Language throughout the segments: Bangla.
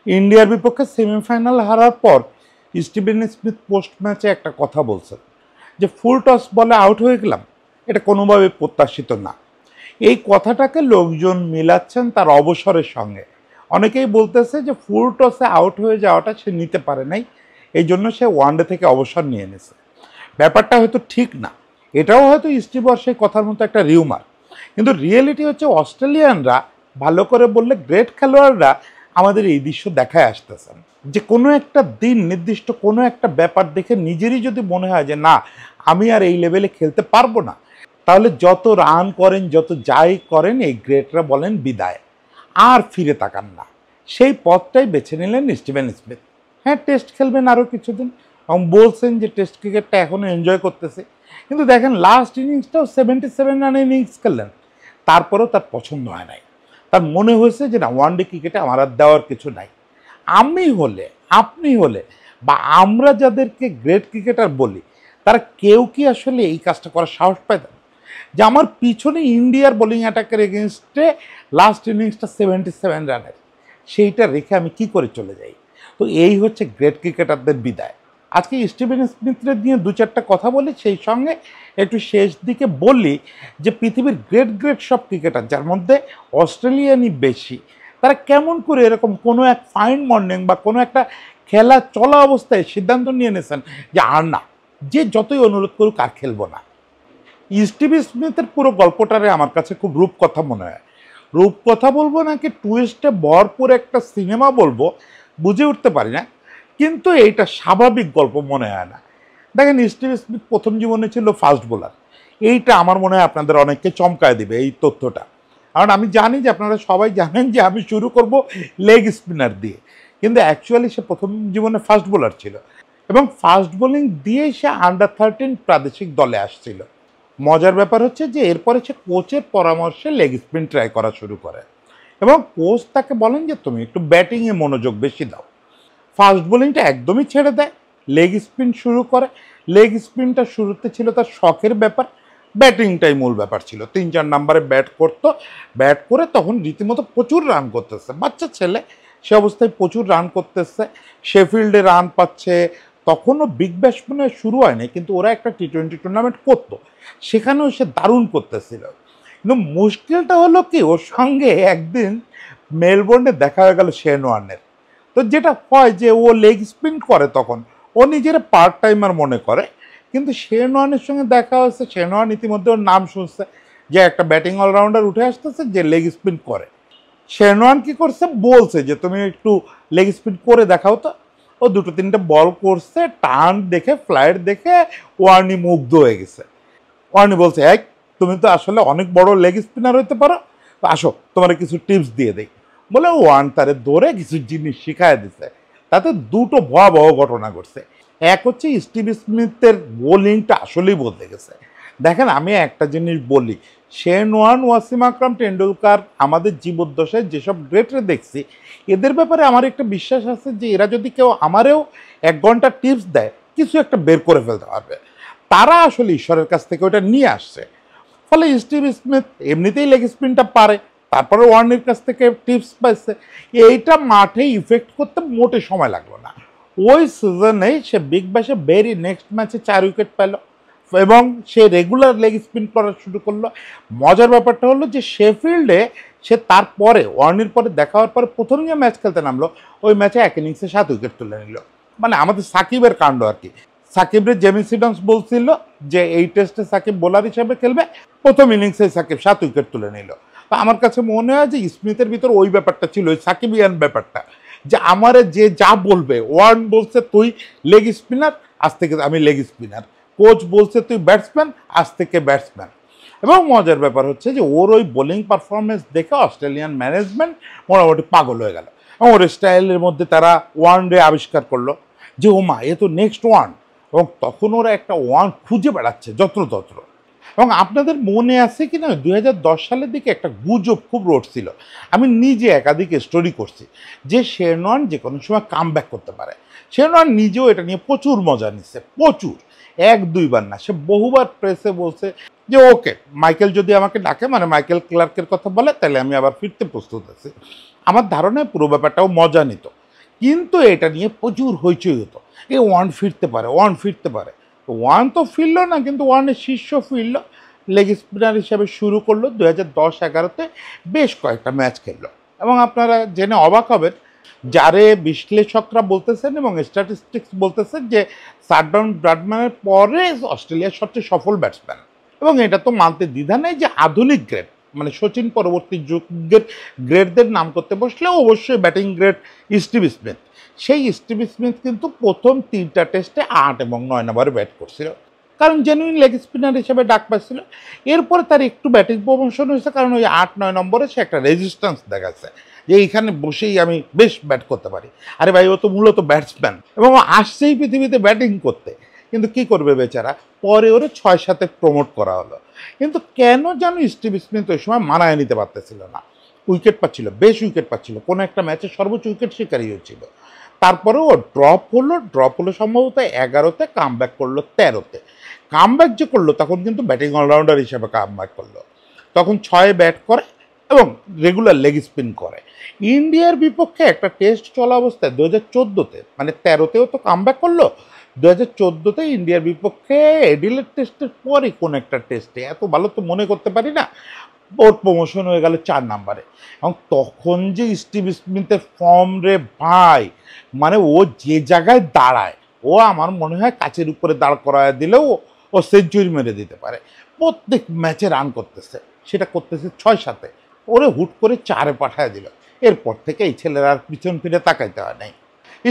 ইন্ডিয়ার বিপক্ষে সেমিফাইনাল হারার পর স্টিভেন স্মিথ পোস্ট ম্যাচে একটা কথা বলছেন যে ফুল টস বলে আউট হয়ে গেলাম, এটা কোনোভাবে প্রত্যাশিত না। এই কথাটাকে লোকজন মিলাচ্ছেন তার অবসরের সঙ্গে। অনেকেই বলতেছে যে ফুল টসে আউট হয়ে যাওয়াটা সে নিতে পারে নাই, এই জন্য সে ওয়ানডে থেকে অবসর নিয়ে নিয়েছে। ব্যাপারটা হয়তো ঠিক না, এটাও হয়তো স্টিভর সেই কথার মতো একটা রিউমার। কিন্তু রিয়েলিটি হচ্ছে অস্ট্রেলিয়ানরা, ভালো করে বললে গ্রেট খেলোয়াড়রা আমাদের এই দৃশ্য দেখায় আসতেছেন যে কোনো একটা দিন নির্দিষ্ট কোনো একটা ব্যাপার দেখে নিজেরই যদি মনে হয় যে না, আমি আর এই লেভেলে খেলতে পারবো না, তাহলে যত রান করেন যত যাই করেন এই গ্রেটরা বলেন বিদায়, আর ফিরে তাকান না। সেই পথটাই বেছে নিলেন স্টিভেন স্মিথ। হ্যাঁ, টেস্ট খেলবেন আরও কিছুদিন এবং বলছেন যে টেস্ট ক্রিকেটটা এখনও এনজয় করতেছে। কিন্তু দেখেন লাস্ট ইনিংসটাও 77 রান ইনিংস খেললেন, তারপরেও তার পছন্দ হয় নাই। তার মনে হয়েছে যে না, ওয়ানডে ক্রিকেটে আমার আর দেওয়ার কিছু নাই। আমি হলে, আপনি হলে, বা আমরা যাদেরকে গ্রেট ক্রিকেটার বলি, তারা কেউ কি আসলে এই কাজটা করার সাহস পায় না? যে আমার পিছনে ইন্ডিয়ার বোলিং অ্যাটাকের এগেনস্টে লাস্ট ইনিংসটা 77 রানের, সেইটা রেখে আমি কি করে চলে যাই? তো এই হচ্ছে গ্রেট ক্রিকেটারদের বিদায়। আজকে স্টিভেন স্মিথের নিয়ে দু চারটা কথা বলি, সেই সঙ্গে একটু শেষ দিকে বললি যে পৃথিবীর গ্রেট গ্রেট সব ক্রিকেটার, যার মধ্যে অস্ট্রেলিয়ানই বেশি, তারা কেমন করে এরকম কোনো এক ফাইন মর্নিং বা কোনো একটা খেলা চলা অবস্থায় সিদ্ধান্ত নিয়ে নিয়েছেন যে আর না, যে যতই অনুরোধ করুক আর খেলবো না। স্টিভ স্মিথের পুরো গল্পটারে আমার কাছে খুব রূপকথা মনে হয়। রূপকথা বলবো নাকি টুইস্টে ভরপুর একটা সিনেমা বলবো বুঝে উঠতে পারি না, কিন্তু এইটা স্বাভাবিক গল্প মনে হয় না। দেখেন, স্টিভ স্মিথ প্রথম জীবনে ছিল ফাস্ট বোলার। এইটা আমার মনে হয় আপনাদের অনেককে চমকায় দিবে এই তথ্যটা, কারণ আমি জানি যে আপনারা সবাই জানেন যে আমি শুরু করব লেগ স্পিনার দিয়ে, কিন্তু অ্যাকচুয়ালি সে প্রথম জীবনে ফাস্ট বোলার ছিল এবং ফাস্ট বোলিং দিয়েই সে আন্ডার 13 প্রাদেশিক দলে আসছিল। মজার ব্যাপার হচ্ছে যে এরপরে সে কোচের পরামর্শে লেগ স্পিন ট্রাই করা শুরু করে এবং কোচ তাকে বলেন যে তুমি একটু ব্যাটিংয়ে মনোযোগ বেশি দাও। ফাস্ট বোলিংটা একদমই ছেড়ে দেয়, লেগ স্পিন শুরু করে। লেগ স্পিনটা শুরুতে ছিল তার শখের ব্যাপার, ব্যাটিংটাই মূল ব্যাপার ছিল। 3-4 নম্বরে ব্যাট করতো, ব্যাট করে তখন রীতিমতো প্রচুর রান করতেছে, বাচ্চা ছেলে সে অবস্থায় প্রচুর রান করতেছে, শেফিল্ডে রান পাচ্ছে। তখনও বিগ ব্যাশ মনে হয় শুরু হয়নি, কিন্তু ওরা একটা টি-20 টুর্নামেন্ট করতো, সেখানেও সে দারুণ করতেছিল। কিন্তু মুশকিলটা হলো কি, ওর সঙ্গে একদিন মেলবোর্নে দেখা হয়ে গেল শেন ওয়ার্নের। তো যেটা হয় যে ও লেগ স্পিন করে, তখন ও নিজের পার্ট টাইমার মনে করে, কিন্তু শেন ওয়ার্নের সঙ্গে দেখা হচ্ছে, শেন ওয়ার্ন ইতিমধ্যে ওর নাম শুনছে যে একটা ব্যাটিং অলরাউন্ডার উঠে আসতেছে যে লেগ স্পিন করে। শেন ওয়ার্ন কী করছে, বলছে যে তুমি একটু লেগ স্পিন করে দেখাও তো। ও দুটো তিনটে বল করছে, টার্ন দেখে, ফ্লাইট দেখে ওয়ার্নি মুগ্ধ হয়ে গেছে। ওয়ার্নি বলছে, এক তুমি তো আসলে অনেক বড় লেগ স্পিনার হইতে পারো, তো আসো তোমার কিছু টিপস দিয়ে দেই বলে ওয়ার্ন তারে ধরে কিছু জিনিস শিখায় দিছে। তাতে দুটো ভয়াবহ ঘটনা ঘটছে। এক হচ্ছে স্টিভ স্মিথের বোলিংটা আসলেই বদলে গেছে। দেখেন, আমি একটা জিনিস বলি, শেন ওয়ার্ন, ওয়াসিম আকরাম, টেন্ডুলকার, আমাদের জীবদ্দশায় যেসব গ্রেটরে দেখছি, এদের ব্যাপারে আমার একটা বিশ্বাস আছে যে এরা যদি কেউ আমারেও 1 ঘন্টা টিপস দেয়, কিছু একটা বের করে ফেলতে পারবে। তারা আসলে ঈশ্বরের কাছ থেকে ওটা নিয়ে আসছে। ফলে স্টিভ স্মিথ এমনিতেই লেগ স্পিনটা পারে, তারপরে ওয়ার্নের কাছ থেকে টিপস পাইছে। এইটা মাঠে ইফেক্ট করতে মোটে সময় লাগলো না। ওই সিজনেই সে বিগ ব্যাশে ভেরি নেক্সট ম্যাচে 4 উইকেট পেল এবং সে রেগুলার লেগ স্পিন করা শুরু করলো। মজার ব্যাপারটা হলো যে শেফিল্ডে সে তারপরে ওয়ার্নের পরে দেখা হওয়ার পরে প্রথম যে ম্যাচ খেলতে নামলো, ওই ম্যাচে 1 ইনিংসে 7 উইকেট তুলে নিল। মানে আমাদের সাকিবের কাণ্ড আর কি। সাকিবের জেমি সিডন্স বলছিল যে এই টেস্টে সাকিব বোলার হিসেবে খেলবে, প্রথম ইনিংসে সাকিব 7 উইকেট তুলে নিল। তো আমার কাছে মনে হয় যে স্মিথের ভিতর ওই ব্যাপারটা ছিল, ওই সাকিবিয়ান ব্যাপারটা, যে আমারে যে যা বলবে, ওয়ার্ন বলছে তুই লেগ স্পিনার, আজ থেকে আমি লেগ স্পিনার, কোচ বলছে তুই ব্যাটসম্যান, আজ থেকে ব্যাটসম্যান। এবং মজার ব্যাপার হচ্ছে যে ওর ওই বোলিং পারফরমেন্স দেখে অস্ট্রেলিয়ান ম্যানেজমেন্ট মোটামুটি পাগল হয়ে গেল এবং ওর স্টাইলের মধ্যে তারা ওয়ান ডে আবিষ্কার করলো যে ও মা, এ তো নেক্সট ওয়ান। এবং তখন ওরা একটা ওয়ান খুঁজে বেড়াচ্ছে যত্রতত্র। এবং আপনাদের মনে আছে কি না, 2010 সালের দিকে একটা গুজব খুব রটছিল, আমি নিজে একাধিক স্টোরি করছি, যে শেন ওয়ার্ন যে কোনো সময় কাম ব্যাক করতে পারে। শেন ওয়ার্ন নিজেও এটা নিয়ে প্রচুর মজা নিচ্ছে, প্রচুর, 1-2 বার না, সে বহুবার প্রেসে বলছে যে ওকে, মাইকেল যদি আমাকে ডাকে, মানে মাইকেল ক্লার্কের কথা বলে, তাহলে আমি আবার ফিরতে প্রস্তুত আছি। আমার ধারণায় পুরো ব্যাপারটাও মজা নিত। কিন্তু এটা নিয়ে প্রচুর হইচই হতো, এ ওয়ান ফিরতে পারে, ওয়ান ফিরতে পারে। ওয়ান তো ফিরল না, কিন্তু ওয়ানের শীর্ষ ফিরল, লেগ স্পিনার হিসাবে শুরু করলো 2010-11-তে বেশ কয়েকটা ম্যাচ খেললো। এবং আপনারা জেনে অবাক হবেন, যারে বিশ্লেষকরা বলতেছেন এবং স্ট্যাটিস্টিক্স বলতেছেন যে সারডন ব্র্যাডম্যানের পরে অস্ট্রেলিয়ার সবচেয়ে সফল ব্যাটসম্যান। এবং এটা তো মানতে দ্বিধা নেই যে আধুনিক গ্রেড, মানে সচিন পরবর্তী যুগের গ্রেডদের নাম করতে বসলে অবশ্যই ব্যাটিং গ্রেড স্টিভ স্মিথ। সেই স্টিভ স্মিথ কিন্তু প্রথম 3টা টেস্টে 8 এবং 9 নম্বরে ব্যাট করছিল, কারণ জেনুইন লেগ স্পিনার হিসেবে ডাক পাচ্ছিল। এরপরে তার একটু ব্যাটিং প্রমোশন হয়েছে, কারণ ওই 8-9 নম্বরে সে একটা রেজিস্ট্যান্স দেখাচ্ছে যে এইখানে বসেই আমি বেশ ব্যাট করতে পারি। আরে ভাই, ও তো মূলত ব্যাটসম্যান এবং ও আসছেই পৃথিবীতে ব্যাটিং করতে, কিন্তু কি করবে বেচারা, পরে ওরে 6-7-এ প্রমোট করা হলো। কিন্তু কেন যেন স্টিভ স্মিথ ওই সময় মানায় নিতে পারতেছিল না, উইকেট পাচ্ছিল, বেশ উইকেট পাচ্ছিল, কোনো একটা ম্যাচে সর্বোচ্চ উইকেট শিকারী হয়েছিল। তারপরে ও ড্রপ হলো সম্ভবত 11-তে, কামব্যাক করলো 13-তে। কামব্যাক যে করলো তখন কিন্তু ব্যাটিং অলরাউন্ডার হিসেবে কামব্যাক করলো, তখন 6-এ ব্যাট করে এবং রেগুলার লেগ স্পিন করে। ইন্ডিয়ার বিপক্ষে একটা টেস্ট চলা অবস্থায় 2014-তে, মানে 13-তেও তো কামব্যাক করলো, 2014-তে ইন্ডিয়ার বিপক্ষে এডিলেড টেস্টের পরে কোন একটা টেস্টে, এত ভালো তো মনে করতে পারি না, ওর প্রমোশন হয়ে গেল 4 নম্বরে। এবং তখন যে স্টিভ স্মিথের ফর্ম রে ভাই, মানে ও যে জায়গায় দাঁড়ায়, ও আমার মনে হয় কাচের উপরে দাঁড় করায় দিলেও ও সেঞ্চুরি মেরে দিতে পারে। প্রত্যেক ম্যাচে রান করতেছে, সেটা করতেছে 6-7-এ, ওরে হুট করে 4-এ পাঠায় দিল। এরপর থেকে এই ছেলেরা আর পিছন ফিরে তাকাইতে হয় নাই।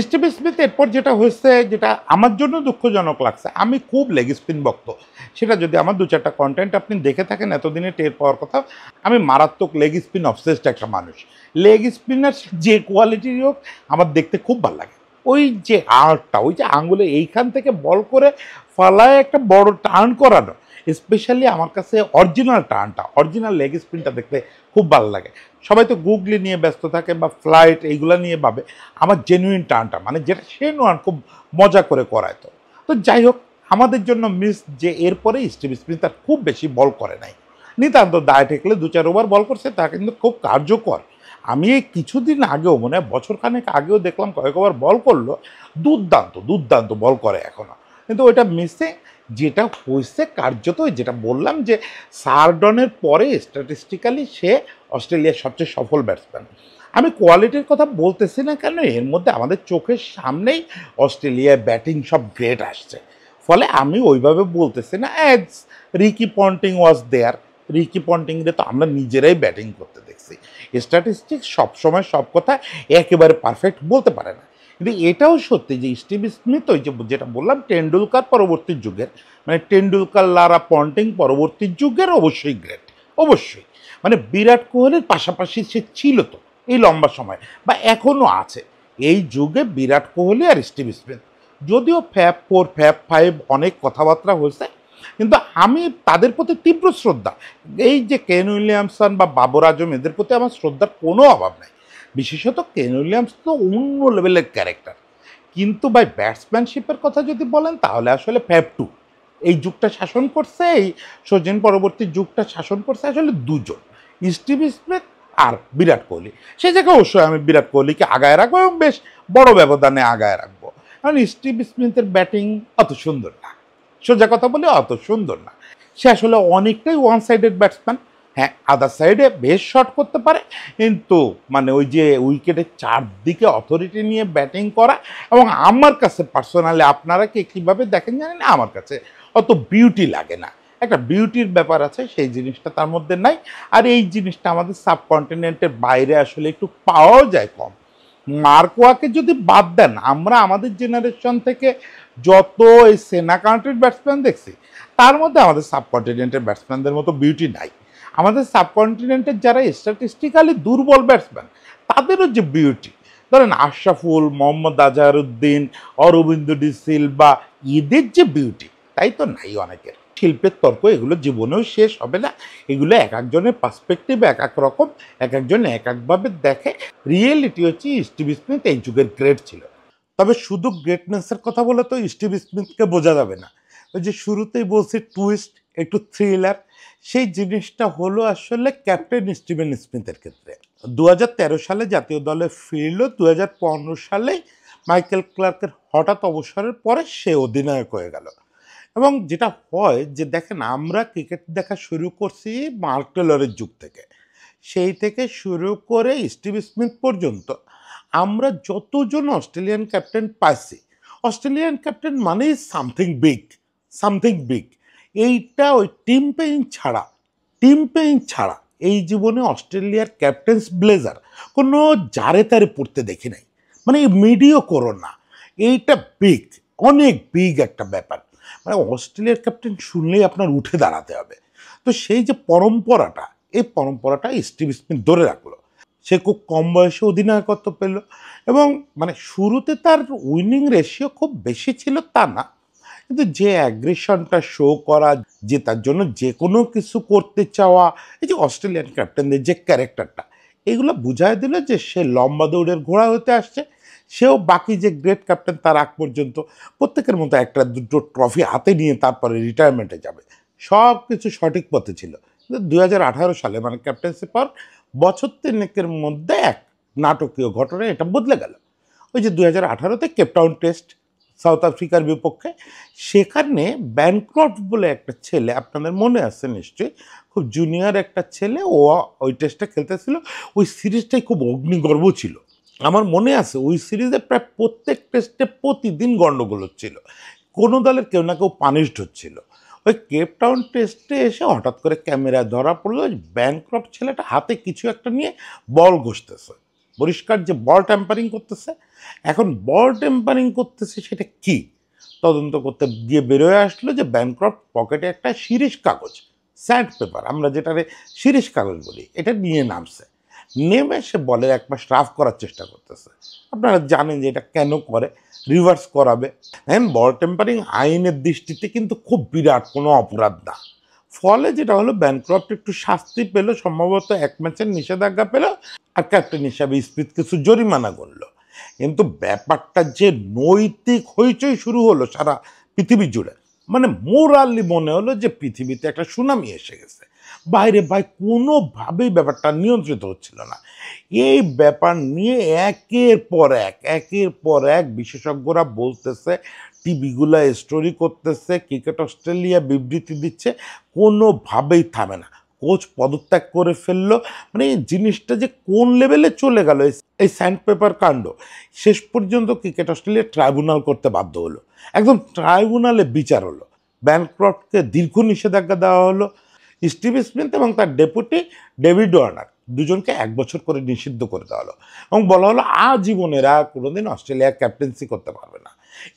স্টিভ স্মিথ এরপর যেটা হয়েছে, যেটা আমার জন্য দুঃখজনক লাগছে, আমি খুব লেগ স্পিন ভক্ত, সেটা যদি আমার 2-4টা কন্টেন্ট আপনি দেখে থাকেন এতদিনে টের পাওয়ার কথা, আমি মারাত্মক লেগ স্পিন অবসেসড একটা মানুষ। লেগ স্পিনার যে কোয়ালিটির হোক, আমার দেখতে খুব ভালো লাগে। ওই যে আর্টটা, ওই যে আঙুলে এইখান থেকে বল করে ফালায় একটা বড় টার্ন করানো, স্পেশালি আমার কাছে অরিজিনাল টার্নটা, অরিজিনাল লেগ স্পিনটা দেখতে খুব ভালো লাগে। সবাই তো গুগলি নিয়ে ব্যস্ত থাকে বা ফ্লাইট এইগুলো নিয়ে ভাবে, আমার জেনুইন টার্নটা, মানে যেটা সে নোয়ান খুব মজা করে করায়। তো তো যাই হোক, আমাদের জন্য মিস যে এরপরে স্টিভ স্মিথ তার খুব বেশি বল করে নাই, নিতান্ত দায় ঠেকলে 2-4 ওভার বল করছে, তা কিন্তু খুব কার্যকর। আমি এই কিছুদিন আগেও, মনে হয় বছরখানেক আগেও দেখলাম কয়েক ওভার বল করলো, দুর্দান্ত দুর্দান্ত বল করে এখনো, কিন্তু ওইটা মিসে। যেটা হয়েছে কার্যত যেটা বললাম যে সারডনের পরে স্ট্যাটিস্টিক্যালি সে অস্ট্রেলিয়ার সবচেয়ে সফল ব্যাটসম্যান। আমি কোয়ালিটির কথা বলতেছি না কেন, এর মধ্যে আমাদের চোখের সামনেই অস্ট্রেলিয়ার ব্যাটিং সব গ্রেট আসছে, ফলে আমি ওইভাবে বলতেছি না অ্যাজ রিকি পন্টিং ওয়াজ দেয়ার। রিকি পন্টিংরে তো আমরা নিজেরাই ব্যাটিং করতে দেখছি। স্ট্যাটিস্টিক্স সবসময় সব কথা একেবারে পারফেক্ট বলতে পারে না, কিন্তু এটাও সত্যি যে স্টিভ স্মিথ ওই যে যেটা বললাম টেন্ডুলকার পরবর্তী যুগের, মানে টেন্ডুলকার লারা পন্টিং পরবর্তী যুগের অবশ্যই গ্রেট, অবশ্যই। মানে বিরাট কোহলির পাশাপাশি সে ছিল তো এই লম্বা সময়, বা এখনও আছে। এই যুগে বিরাট কোহলি আর স্টিভ স্মিথ, যদিও ফ্যাব 4 ফ্যাব 5 অনেক কথাবার্তা হয়েছে, কিন্তু আমি তাদের প্রতি তীব্র শ্রদ্ধা। এই যে কেন উইলিয়ামসন বা বাবর আজম, এদের প্রতি আমার শ্রদ্ধার কোনো অভাব নাই। বিশেষত কেন উইলিয়ামস তো অন্য লেভেলের ক্যারেক্টার। কিন্তু বাই ব্যাটসম্যানশিপের কথা যদি বলেন, তাহলে আসলে ফ্যাব 2 এই যুগটা শাসন করছে, এই সচিন পরবর্তী যুগটা শাসন করছে আসলে দুজন, স্টিভ স্মিথ আর বিরাট কোহলি। সে জায়গায় অবশ্যই আমি বিরাট কোহলিকে আগায় রাখবো এবং বেশ বড় ব্যবধানে আগায় রাখবো, কারণ স্টিভ স্মিথের ব্যাটিং অত সুন্দর না, সোজা কথা বলে অত সুন্দর না। সে আসলে অনেকটাই ওয়ান সাইডেড ব্যাটসম্যান। হ্যাঁ, আদার সাইডে বেশ শট করতে পারে, কিন্তু মানে ওই যে উইকেটের চারদিকে অথরিটি নিয়ে ব্যাটিং করা, এবং আমার কাছে পার্সোনালি, আপনারা কে কীভাবে দেখেন জানেন না, আমার কাছে অত বিউটি লাগে না। একটা বিউটির ব্যাপার আছে, সেই জিনিসটা তার মধ্যে নাই। আর এই জিনিসটা আমাদের সাবকন্টিনেন্টের বাইরে আসলে একটু পাওয়াও যায় কম। মার্কোয়াকে যদি বাদ দেন, আমরা আমাদের জেনারেশন থেকে যত এই সেনা কান্ট্রির ব্যাটসম্যান দেখছি, তার মধ্যে আমাদের সাবকন্টিনেন্টের ব্যাটসম্যানদের মতো বিউটি নাই। আমাদের সাবকন্টিনেন্টের যারা স্ট্যাটিস্টিক্যালি দুর্বল ব্যাটসম্যান, তাদেরও যে বিউটি, ধরেন আশরাফুল, মোহাম্মদ আজহারউদ্দিন, অরবিন্দ ডি সিলভা, এদের যে বিউটি, তাই তো নাই অনেকের। শিল্পের তর্ক এগুলো জীবনেও শেষ হবে না, এগুলো এক একজনের পার্সপেক্টিভ এক এক রকম, এক একজন এক একভাবে দেখে। রিয়েলিটি হচ্ছে স্টিভ স্মিথ এই যুগের গ্রেট ছিল। তবে শুধু গ্রেটনেসের কথা বলে তো স্টিভ স্মিথকে বোঝা যাবে না। ওই যে শুরুতেই বলছি টুইস্ট, একটু থ্রিলার, সেই জিনিসটা হলো আসলে ক্যাপ্টেন স্টিভেন স্মিথের ক্ষেত্রে। 2013 সালে জাতীয় দলে ফিরল, 2015 সালে মাইকেল ক্লার্কের হঠাৎ অবসরের পরে সে অধিনায়ক হয়ে গেল। এবং যেটা হয় যে দেখেন, আমরা ক্রিকেট দেখা শুরু করছি মার্ক টেলরের যুগ থেকে, সেই থেকে শুরু করে স্টিভ স্মিথ পর্যন্ত আমরা যতজন অস্ট্রেলিয়ান ক্যাপ্টেন পাইছি, অস্ট্রেলিয়ান ক্যাপ্টেন মানেই সামথিং বিগ, সামথিং বিগ। এইটা ওই টিম পেইন ছাড়া এই জীবনে অস্ট্রেলিয়ার ক্যাপ্টেন্স ব্লেজার কোনো জারে তারে পড়তে দেখি নাই। মানে মিডিও করো না, এইটা বিগ, অনেক বিগ একটা ব্যাপার। মানে অস্ট্রেলিয়ার ক্যাপ্টেন শুনলেই আপনার উঠে দাঁড়াতে হবে। তো সেই যে পরম্পরাটা, এই পরম্পরাটা স্টিভ স্মিথ ধরে রাখলো। সে খুব কম বয়সে অধিনায়কত্ব পেল, এবং মানে শুরুতে তার উইনিং রেশিও খুব বেশি ছিল তা না, কিন্তু যে অ্যাগ্রেশনটা শো করা, যে তার জন্য যে কোনো কিছু করতে চাওয়া, এই যে অস্ট্রেলিয়ান ক্যাপ্টেনদের যে ক্যারেক্টারটা, এগুলো বুঝাই দিল যে সে লম্বা দৌড়ের ঘোড়া হতে আসছে। সেও বাকি যে গ্রেট ক্যাপ্টেন তার আগ পর্যন্ত প্রত্যেকের মতো একটা দুটো ট্রফি হাতে নিয়ে তারপরে রিটায়ারমেন্টে যাবে, সব কিছু সঠিক পথে ছিল। কিন্তু 2018 সালে মানে ক্যাপ্টেন্সি পর বছর তিনেকের মধ্যে এক নাটকীয় ঘটনা এটা বদলে গেল। ওই যে 2018-তে কেপটাউন টেস্ট সাউথ আফ্রিকার বিপক্ষে, সেখানে ব্যানক্রফট বলে একটা ছেলে, আপনাদের মনে আছে নিশ্চয়ই, খুব জুনিয়র একটা ছেলে, ও ওই টেস্টটা খেলতেছিল। ওই সিরিজটাই খুব অগ্নিগর্ভ ছিল। আমার মনে আছে ওই সিরিজে প্রায় প্রত্যেক টেস্টে প্রতিদিন গণ্ডগোল হচ্ছিল, কোনো দলের কেউ না কেউ পানিশড হচ্ছিল। ওই কেপটাউন টেস্টে এসে হঠাৎ করে ক্যামেরায় ধরা পড়লো ব্যানক্রফট ছেলেটা হাতে কিছু একটা নিয়ে বল ঘষতেছে, পরিষ্কার যে বল ট্যাম্পারিং করতেছে। এখন বল ট্যাম্পারিং করতেছে সেটা কি তদন্ত করতে গিয়ে বেরোয় আসলো যে ব্যানক্রফট পকেটে একটা শিরীষ কাগজ, স্যান্ড পেপার, আমরা যেটারে শিরীষ কাগজ বলি, এটা নিয়ে নামছে। নেমে সে বলের এক মাস রাফ করার চেষ্টা করতেছে। আপনারা জানেন যে এটা কেন করে, রিভার্স করাবে। হ্যাঁ, বল টেম্পারিং আইনের দৃষ্টিতে কিন্তু খুব বিরাট কোনো অপরাধ না। ফলে যেটা হলো, ব্যানক্রফট একটু শাস্তি পেল, সম্ভবত এক ম্যাচের নিষেধাজ্ঞা পেল, আর ক্যাপ্টেন হিসাবে স্মিথ কিছু জরিমানা করলো। কিন্তু ব্যাপারটা যে নৈতিক হইচই শুরু হলো সারা পৃথিবী জুড়ে, মানে মোরালি মনে হলো যে পৃথিবীতে একটা সুনামি এসে গেছে। বাইরে ভাই কোনোভাবেই ব্যাপারটা নিয়ন্ত্রিত হচ্ছিল না। এই ব্যাপার নিয়ে একের পর এক বিশেষজ্ঞরা বলতেছে, টিভিগুলো স্টোরি করতেছে, ক্রিকেট অস্ট্রেলিয়া বিবৃতি দিচ্ছে, কোনোভাবেই থামে না। কোচ পদত্যাগ করে ফেললো। মানে এই জিনিসটা যে কোন লেভেলে চলে গেল, এই স্যান্ড পেপার কাণ্ড, শেষ পর্যন্ত ক্রিকেট অস্ট্রেলিয়া ট্রাইব্যুনাল করতে বাধ্য হলো। একদম ট্রাইব্যুনালে বিচার হলো, ব্যানক্রফটকে দীর্ঘ নিষেধাজ্ঞা দেওয়া হলো। স্টিভ স্মিথ এবং তার ডেপুটি ডেভিড ওয়ার্নার দুজনকে 1 বছর করে নিষিদ্ধ করে দেওয়া হলো, এবং বলা হলো আজীবনেরা কোনোদিন অস্ট্রেলিয়া ক্যাপ্টেন্সি করতে পারবে না।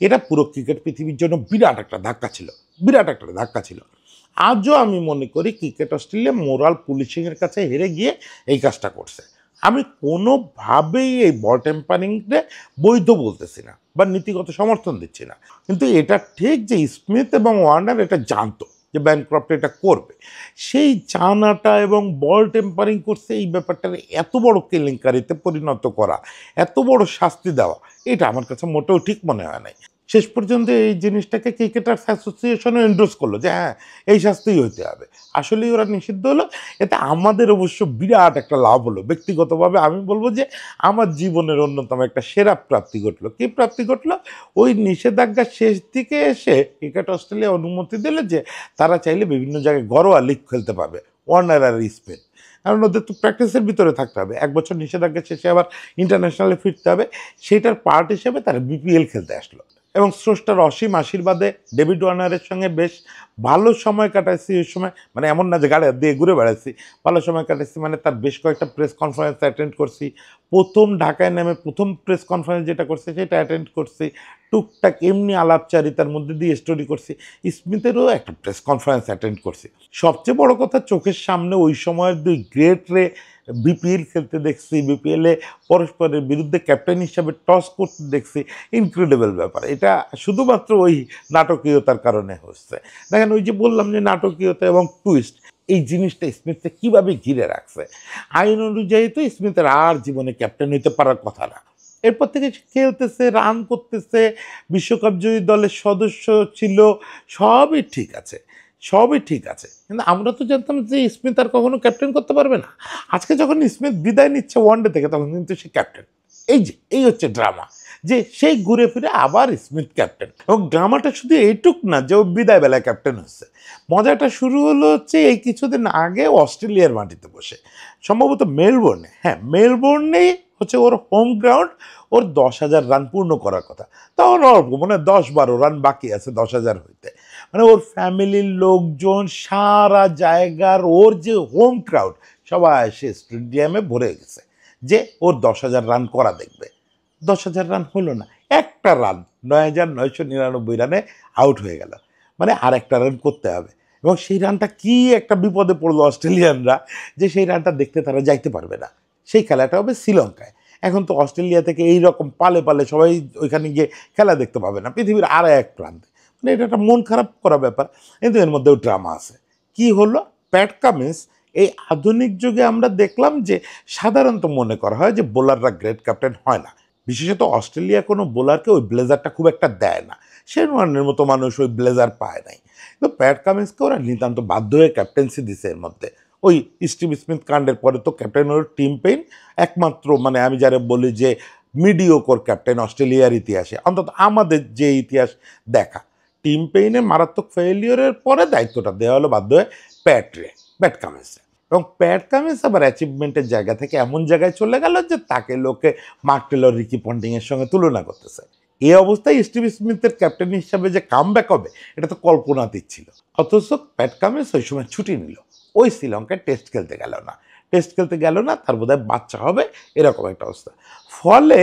এটা পুরো ক্রিকেট পৃথিবীর জন্য বিরাট একটা ধাক্কা ছিল, বিরাট একটা ধাক্কা ছিল। আজও আমি মনে করি ক্রিকেট অস্ট্রেলিয়া মোরাল পুলিশিংয়ের কাছে হেরে গিয়ে এই কাজটা করছে। আমি কোনোভাবেই এই বল টেম্পারিংকে বৈধ বলতেছি না বা নীতিগত সমর্থন দিচ্ছি না, কিন্তু এটা ঠিক যে স্মিথ এবং ওয়ার্নার এটা জানতো যে ব্যানক্রফট এটা করবে। সেই জানাটা এবং বল টেম্পারিং করছে, এই ব্যাপারটাকে এত বড় কেলেঙ্কারিতে পরিণত করা, এত বড় শাস্তি দেওয়া, এটা আমার কাছে মোটেও ঠিক মনে হয় নাই। শেষ পর্যন্ত এই জিনিসটাকে ক্রিকেটার্স অ্যাসোসিয়েশনও এন্ডোর্স করলো যে হ্যাঁ, এই শাস্তিই হইতে হবে। আসলেই ওরা নিষিদ্ধ হলো। এতে আমাদের অবশ্য বিরাট একটা লাভ হলো। ব্যক্তিগতভাবে আমি বলবো যে আমার জীবনের অন্যতম একটা সেরা প্রাপ্তি ঘটলো। কী প্রাপ্তি ঘটলো? ওই নিষেধাজ্ঞার শেষ দিকে এসে ক্রিকেট অস্ট্রেলিয়া অনুমতি দিলে যে তারা চাইলে বিভিন্ন জায়গায় ঘরোয়া লিগ খেলতে পারবে, ওয়ার্নার আর স্মিথ। কারণ ওদের তো প্র্যাকটিসের ভিতরে থাকতে হবে, 1 বছর নিষেধাজ্ঞা শেষে আবার ইন্টারন্যাশনালে ফিরতে হবে। সেইটার পার্ট হিসেবে তারা বিপিএল খেলতে আসলো, এবং স্রষ্টার অসীম আশীর্বাদে ডেভিড ওয়ার্নারের সঙ্গে বেশ ভালো সময় কাটাইছি। ওই সময় মানে এমন না যে গাড়ি দিয়ে ঘুরে বেড়াচ্ছি, ভালো সময় কাটাইছি। মানে তার বেশ কয়েকটা প্রেস কনফারেন্স অ্যাটেন্ড করছি। প্রথম ঢাকায় নেমে প্রথম প্রেস কনফারেন্স যেটা করছে সেটা অ্যাটেন্ড করছি। টুকটাক এমনি আলাপচারিতার মধ্যে দিয়ে স্টোরি করছি। স্মিথেরও একটা প্রেস কনফারেন্স অ্যাটেন্ড করছি। সবচেয়ে বড় কথা, চোখের সামনে ওই সময়ের 2 গ্রেটরে বিপিএল খেলতে দেখছি, বিপিএলে পরস্পরের বিরুদ্ধে ক্যাপ্টেন হিসাবে টস করতে দেখছি। ইনক্রেডিবল ব্যাপার। এটা শুধুমাত্র ওই নাটকীয়তার কারণে হচ্ছে। দেখেন, ওই যে বললাম যে নাটকীয়তা এবং টুইস্ট, এই জিনিসটা স্মিথকে কীভাবে ঘিরে রাখছে। আইন অনুযায়ী তো স্মিথের আর জীবনে ক্যাপ্টেন হইতে পারার কথা না। এরপর থেকে সে খেলতেছে, রান করতেছে, বিশ্বকাপ জয়ী দলের সদস্য ছিল, সবই ঠিক আছে। সবই ঠিক আছে, কিন্তু আমরা তো জানতাম যে স্মিথ আর কখনো ক্যাপ্টেন করতে পারবে না। আজকে যখন স্মিথ বিদায় নিচ্ছে ওয়ানডে থেকে, তখন কিন্তু সে ক্যাপ্টেন। এই হচ্ছে ড্রামা, যে সেই ঘুরে ফিরে আবার স্মিথ ক্যাপ্টেন। এবং ড্রামাটা শুধু এইটুক না যে ও বিদায় বেলায় ক্যাপ্টেন হচ্ছে, মজাটা শুরু হলো হচ্ছে এই কিছুদিন আগে অস্ট্রেলিয়ার মাটিতে বসে, সম্ভবত মেলবোর্নে, হ্যাঁ মেলবোর্নেই হচ্ছে ওর হোম গ্রাউন্ড। ওর 10,000 রান পূর্ণ করার কথা, তখন অল্প মানে 10-12 রান বাকি আছে 10,000 হইতে। মানে ওর ফ্যামিলির লোকজন, সারা জায়গার ওর যে হোম ক্রাউড সবাই এসে স্টেডিয়ামে ভরে গেছে যে ওর 10,000 রান করা দেখবে। 10,000 রান হলো না, একটা রান, 9,999 রানে আউট হয়ে গেল। মানে আর একটা রান করতে হবে, এবং সেই রানটা কি একটা বিপদে পড়লো অস্ট্রেলিয়ানরা, যে সেই রানটা দেখতে তারা যাইতে পারবে না। সেই খেলাটা হবে শ্রীলঙ্কায়। এখন তো অস্ট্রেলিয়া থেকে এই রকম পালে পালে সবাই ওইখানে গিয়ে খেলা দেখতে পাবে না, পৃথিবীর আর এক প্রান্তে। মানে এটা একটা মন খারাপ করা ব্যাপার, কিন্তু এর মধ্যেও ড্রামা আছে। কি হলো, প্যাট কামিন্স, এই আধুনিক যুগে আমরা দেখলাম যে সাধারণত মনে করা হয় যে বোলাররা গ্রেট ক্যাপ্টেন হয় না, বিশেষত অস্ট্রেলিয়া কোনো বোলারকে ওই ব্লেজারটা খুব একটা দেয় না, শেরওয়ানের মতো মানুষ ওই ব্লেজার পায় নাই। তো প্যাট কামিন্সকে ওরা নিতান্ত বাধ্য হয়ে ক্যাপ্টেন্সি দিছে। এর মধ্যে ওই স্টিভ স্মিথ কাণ্ডের পরে তো ক্যাপ্টেন হল টিম পেইন, একমাত্র মানে আমি যারা বলি যে মিডিওকর ক্যাপ্টেন অস্ট্রেলিয়ার ইতিহাসে, অন্তত আমাদের যে ইতিহাস দেখা। টিম পেইনের মারাত্মক ফেলিওরের পরে দায়িত্বটা দেওয়া হলো বাধ্য হয়ে প্যাট কামিন্সে। এবং প্যাট কামিন্স আবার অ্যাচিভমেন্টের জায়গা থেকে এমন জায়গায় চলে গেল যে তাকে লোকে মার্ক টেলর, রিকি পন্টিংয়ের সঙ্গে তুলনা করতেছে। এই অবস্থায় স্টিভ স্মিথের ক্যাপ্টেন হিসাবে যে কামব্যাক হবে, এটা তো কল্পনাতীত ছিল। অথচ প্যাট কামিন্স ওই সময় ছুটি নিল, ওই শ্রীলঙ্কায় টেস্ট খেলতে গেল না, তার বোধহয় বাচ্চা হবে, এরকম একটা অবস্থা। ফলে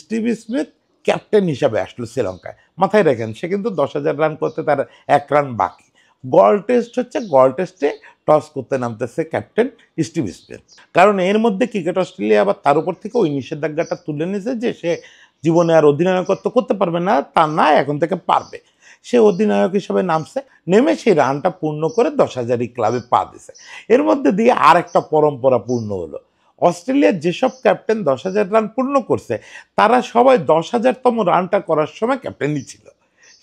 স্টিভ স্মিথ ক্যাপ্টেন হিসাবে আসলো শ্রীলঙ্কায়। মাথায় রাখেন, সে কিন্তু 10,000 রান করতে তার 1 রান বাকি। গল টেস্ট হচ্ছে, গল টেস্টে টস করতে নামতেছে ক্যাপ্টেন স্টিভ স্মিথ। কারণ এর মধ্যে ক্রিকেট অস্ট্রেলিয়া আবার তার উপর থেকে ওই নিষেধাজ্ঞাটা তুলে নিয়েছে যে সে জীবনে আর অধিনায়কত্ব করতে পারবে না, তা না, এখন থেকে পারবে। সে অধিনায়ক হিসেবে নামছে, নেমে সেই রানটা পূর্ণ করে 10,000 ক্লাবে পা দিছে। এর মধ্যে দিয়ে আর একটা পরম্পরা পূর্ণ হলো। অস্ট্রেলিয়ার যেসব ক্যাপ্টেন 10,000 রান পূর্ণ করছে, তারা সবাই 10,000তম রানটা করার সময় ক্যাপ্টেনই ছিল।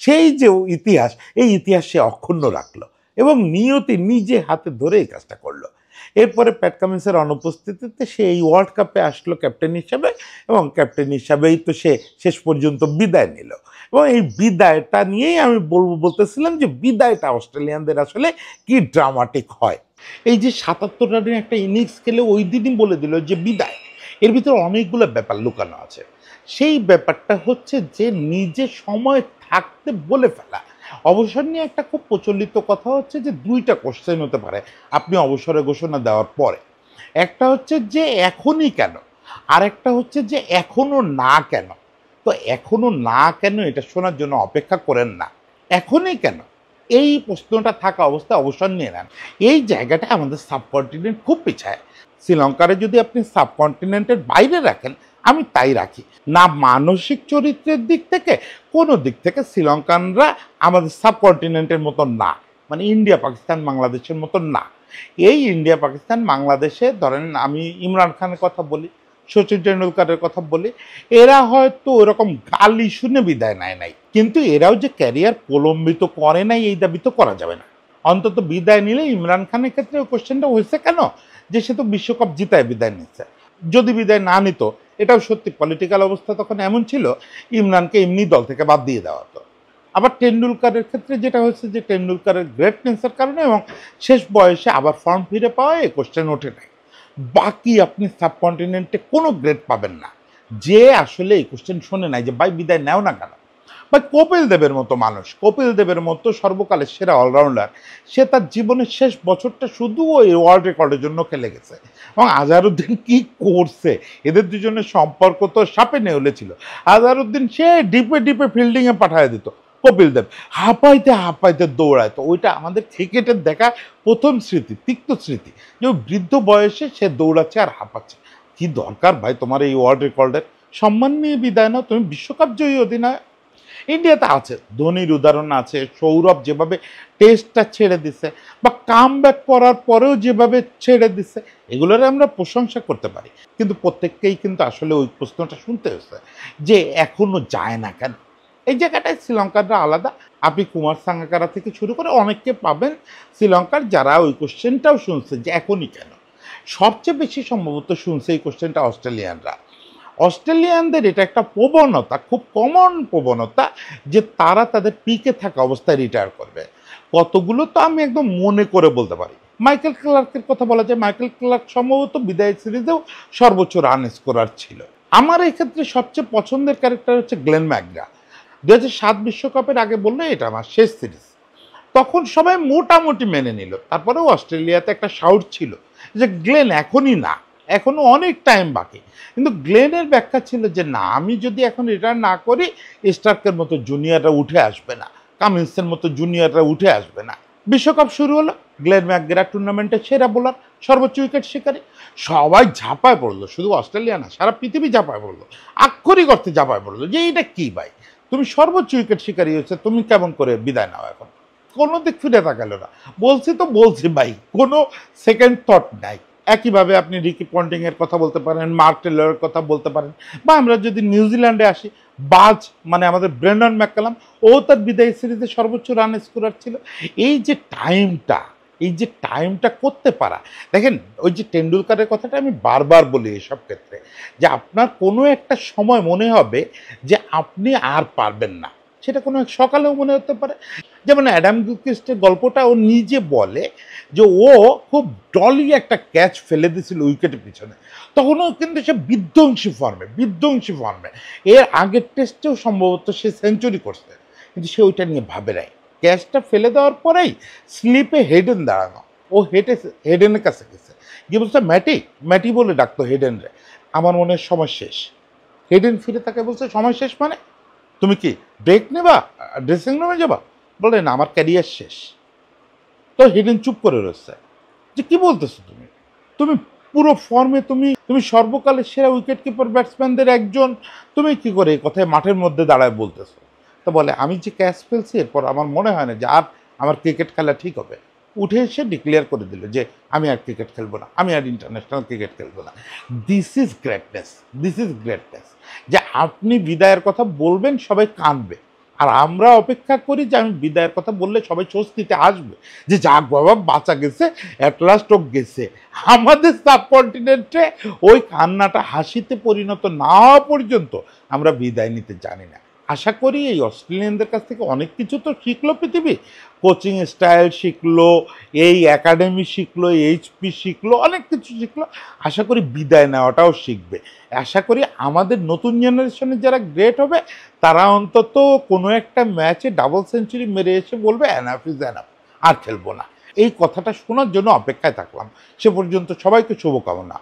সেই যে ইতিহাস, এই ইতিহাস সে অক্ষুণ্ণ রাখলো এবং নিয়তি নিজে হাতে ধরে এই কাজটা করলো। এরপরে প্যাট কামিন্সের অনুপস্থিতিতে সে এই ওয়ার্ল্ড কাপে আসলো ক্যাপ্টেন হিসাবে, এবং ক্যাপ্টেন হিসাবেই তো সে শেষ পর্যন্ত বিদায় নিল। এবং এই বিদায়টা নিয়েই আমি বলতেছিলাম যে বিদায়টা অস্ট্রেলিয়ানদের আসলে কি ড্রামাটিক হয়। এই যে 77 রানের একটা ইনিংস খেলে ওই দিনই বলে দিল যে বিদায়, এর ভিতরে অনেকগুলো ব্যাপার লুকানো আছে। সেই ব্যাপারটা হচ্ছে যে নিজে সময় থাকতে বলে ফেলা। অবসর নিয়ে একটা খুব প্রচলিত কথা হচ্ছে যে 2টা কোশ্চেন হতে পারে আপনি অবসরের ঘোষণা দেওয়ার পরে। একটা হচ্ছে যে এখনই কেন, আর একটা হচ্ছে যে এখনো না কেন। তো এখনো না কেন এটা শোনার জন্য অপেক্ষা করেন না, এখনই কেন এই প্রশ্নটা থাকা অবস্থায় অবসর নিয়ে নেন। এই জায়গাটা আমাদের সাবকন্টিনেন্ট খুব পিছায়। শ্রীলঙ্কারে যদি আপনি সাবকন্টিনেন্টের বাইরে রাখেন, আমি তাই রাখি না, মানসিক চরিত্রের দিক থেকে কোনো দিক থেকে শ্রীলঙ্কানরা আমাদের সাবকন্টিনেন্টের মতন না, মানে ইন্ডিয়া পাকিস্তান বাংলাদেশের মতন না। এই ইন্ডিয়া পাকিস্তান বাংলাদেশে ধরেন আমি ইমরান খানের কথা বলি, সচিন টেন্ডুলকারের কথা বলি, এরা হয়তো ওরকম গালি শুনে বিদায় নেয় নাই, কিন্তু এরাও যে ক্যারিয়ার প্রলম্বিত করে নাই এই দাবি তো করা যাবে না। অন্তত বিদায় নিলে ইমরান খানের ক্ষেত্রে ওই কোশ্চেনটা হয়েছে কেন, যে সে তো বিশ্বকাপ জিতায় বিদায় নিচ্ছে। যদি বিদায় না নিত, এটাও সত্যি পলিটিক্যাল অবস্থা তখন এমন ছিল, ইমরানকে এমনি দল থেকে বাদ দিয়ে দেওয়া হতো। আবার টেন্ডুলকারের ক্ষেত্রে যেটা হয়েছে যে টেন্ডুলকারের গ্রেটনেসের কারণে এবং শেষ বয়সে আবার ফর্ম ফিরে পাওয়া, এই কোশ্চেন ওঠে নাই। বাকি আপনি সাবকন্টিনেন্টে কোনো গ্রেড পাবেন না যে আসলে এই কোশ্চেন শোনে নাই যে ভাই বিদায় নেও না কেন। বা কপিল দেবের মতো মানুষ, কপিল দেবের মতো সর্বকালের সেরা অলরাউন্ডার, সে তার জীবনের শেষ বছরটা শুধু ওই ওয়ার্ল্ড রেকর্ডের জন্য খেলে গেছে। এবং আজহারউদ্দিন কি করছে, এদের দুজনের সম্পর্ক তো সাপে নেউলে ছিল। আজহারউদ্দিন সে ডিপে ডিপে ফিল্ডিংয়ে পাঠিয়ে দিত, কপিল দেব হাঁপাইতে হাঁপাইতে দৌড়াইতো। ওইটা আমাদের ক্রিকেটের দেখা প্রথম স্মৃতি, তিক্ত স্মৃতি, যে বৃদ্ধ বয়সে সে দৌড়াচ্ছে আর হাঁপাচ্ছে। কি দরকার ভাই তোমার এই ওয়ার্ল্ড রেকর্ডের? সম্মান নিয়ে বিদায় নাও, তুমি বিশ্বকাপ জয়ী অধিনায়ক। ইন্ডিয়াতে আছে, ধোনির উদাহরণ আছে, সৌরভ যেভাবে টেস্টটা ছেড়ে দিছে, বা কাম ব্যাক করার পরেও যেভাবে ছেড়ে দিছে, এগুলোর আমরা প্রশংসা করতে পারি। কিন্তু প্রত্যেককেই কিন্তু আসলে ওই প্রশ্নটা শুনতে হয়েছে যে এখনো যায় না কেন। এই জায়গাটায় শ্রীলঙ্কানরা আলাদা, আপনি কুমার সাঙ্গাকারা থেকে শুরু করে অনেককে পাবেন শ্রীলঙ্কার যারা ওই কোশ্চেনটাও শুনছে যে এখনই কেন। সবচেয়ে বেশি সম্ভবত শুনছে এই কোশ্চেনটা অস্ট্রেলিয়ানরা। অস্ট্রেলিয়ানদের এটা একটা প্রবণতা, খুব কমন প্রবণতা, যে তারা তাদের পিকে থাকা অবস্থায় রিটায়ার করবে। কতগুলো তো আমি একদম মনে করে বলতে পারি। মাইকেল ক্লার্কের কথা বলা যায়, মাইকেল ক্লার্ক সম্ভবত বিদায় সিরিজেও সর্বোচ্চ রান স্কোরার ছিল। আমার এই ক্ষেত্রে সবচেয়ে পছন্দের ক্যারেক্টার হচ্ছে গ্লেন ম্যাকগ্রা। 2007 বিশ্বকাপের আগে বললে এটা আমার শেষ সিরিজ, তখন সবাই মোটামুটি মেনে নিল। তারপরেও অস্ট্রেলিয়াতে একটা শাউট ছিল যে গ্লেন এখনই না, এখনো অনেক টাইম বাকি। কিন্তু গ্লেনের ব্যাখ্যা ছিল যে না, আমি যদি এখন রিটায়ার না করি স্টার্কের মতো জুনিয়ররা উঠে আসবে না, কামিন্সের মতো জুনিয়ররা উঠে আসবে না। বিশ্বকাপ শুরু হলো, গ্লেন ম্যাকগ্রা টুর্নামেন্টের সেরা বোলার, সর্বোচ্চ উইকেট শিকারী। সবাই ঝাঁপায় পড়লো, শুধু অস্ট্রেলিয়া না, সারা পৃথিবী ঝাঁপায় পড়লো, আক্ষরিক অর্থে ঝাঁপায় পড়লো যে এইটা কি ভাই, তুমি সর্বোচ্চ উইকেট শিকারী হয়েছে, তুমি কেমন করে বিদায় নাও এখন। কোনো দিক ফিরে তাকালো না, বলছি তো বলছি ভাই, কোনো সেকেন্ড থট নাই। একইভাবে আপনি রিকি পন্টিংয়ের কথা বলতে পারেন, মার্ক টেলরের কথা বলতে পারেন, বা আমরা যদি নিউজিল্যান্ডে আসি, বাজ মানে আমাদের ব্রেন্ডন ম্যাককালাম, ও তার বিদায়ী সিরিজে সর্বোচ্চ রান স্কোরার ছিল। এই যে টাইমটা, এই যে টাইমটা করতে পারা, দেখেন ওই যে টেন্ডুলকারের কথাটা আমি বারবার বলি এসব ক্ষেত্রে, যে আপনার কোনো একটা সময় মনে হবে যে আপনি আর পারবেন না, সেটা কোনো এক সকালেও মনে হতে পারে। যেমন অ্যাডাম গিলক্রিস্টের গল্পটা ও নিজে বলে যে ও খুব ডলি একটা ক্যাচ ফেলে দিয়েছিল উইকেটের পিছনে, তখনও কিন্তু সে বিধ্বংসী ফর্মে। এর আগের টেস্টেও সম্ভবত সে সেঞ্চুরি করছে, কিন্তু সে ওইটা নিয়ে ভাবে নাই। ক্যাচটা ফেলে দেওয়ার পরেই স্লিপে হেডেন দাঁড়ানো, ও হেডেনের কাছে গেছে, গিয়ে বলছে ম্যাটি বলে ডাকতো হেডেনরে, আমার মনে হয় সময় শেষ। হেডেন ফিরে তাকে বলছে সময় শেষ মানে, তুমি কি ব্রেক নেবা, ড্রেসিং রুমে যাবা? বলে না, আমার ক্যারিয়ার শেষ। তো হেডেন চুপ করে রয়েছে, যে কি বলতেছো তুমি, তুমি পুরো ফর্মে, তুমি সর্বকালের সেরা উইকেট কিপার ব্যাটসম্যানদের একজন, তুমি কি করে এই কথায় মাঠের মধ্যে দাঁড়ায় বলতেছো? তো বলে আমি যে ক্যাচ ফেলছি এরপর আমার মনে হয় না যে আর আমার ক্রিকেট খেলা ঠিক হবে। উঠে এসে ডিক্লেয়ার করে দিল যে আমি আর ক্রিকেট খেলবো না, আমি আর ইন্টারন্যাশনাল ক্রিকেট খেলবো না। This is greatness, this is greatness, যে আপনি বিদায়ের কথা বলবেন সবাই কাঁদবে, আর আমরা অপেক্ষা করি যে আমি বিদায়ের কথা বললে সবাই স্বস্তিতে আসবে, যে যাক বাবা বাঁচা গেছে, অ্যাটলাস্ট ও গেছে। আমাদের সাবকন্টিনেন্টে ওই কান্নাটা হাসিতে পরিণত না হওয়া পর্যন্ত আমরা বিদায় নিতে জানি না। আশা করি এই অস্ট্রেলিয়ানদের কাছ থেকে অনেক কিছু তো শিখলো পৃথিবী, কোচিং স্টাইল শিখলো, এই একাডেমি শিখলো, এইচপি শিখলো, অনেক কিছু শিখলো। আশা করি বিদায় নেওয়াটাও শিখবে। আশা করি আমাদের নতুন জেনারেশনের যারা গ্রেট হবে তারা অন্তত কোনো একটা ম্যাচে ডাবল সেঞ্চুরি মেরে এসে বলবে এনাফ ইজ এনাফ, আর খেলবো না। এই কথাটা শোনার জন্য অপেক্ষায় থাকলাম। সে পর্যন্ত সবাইকে শুভকামনা।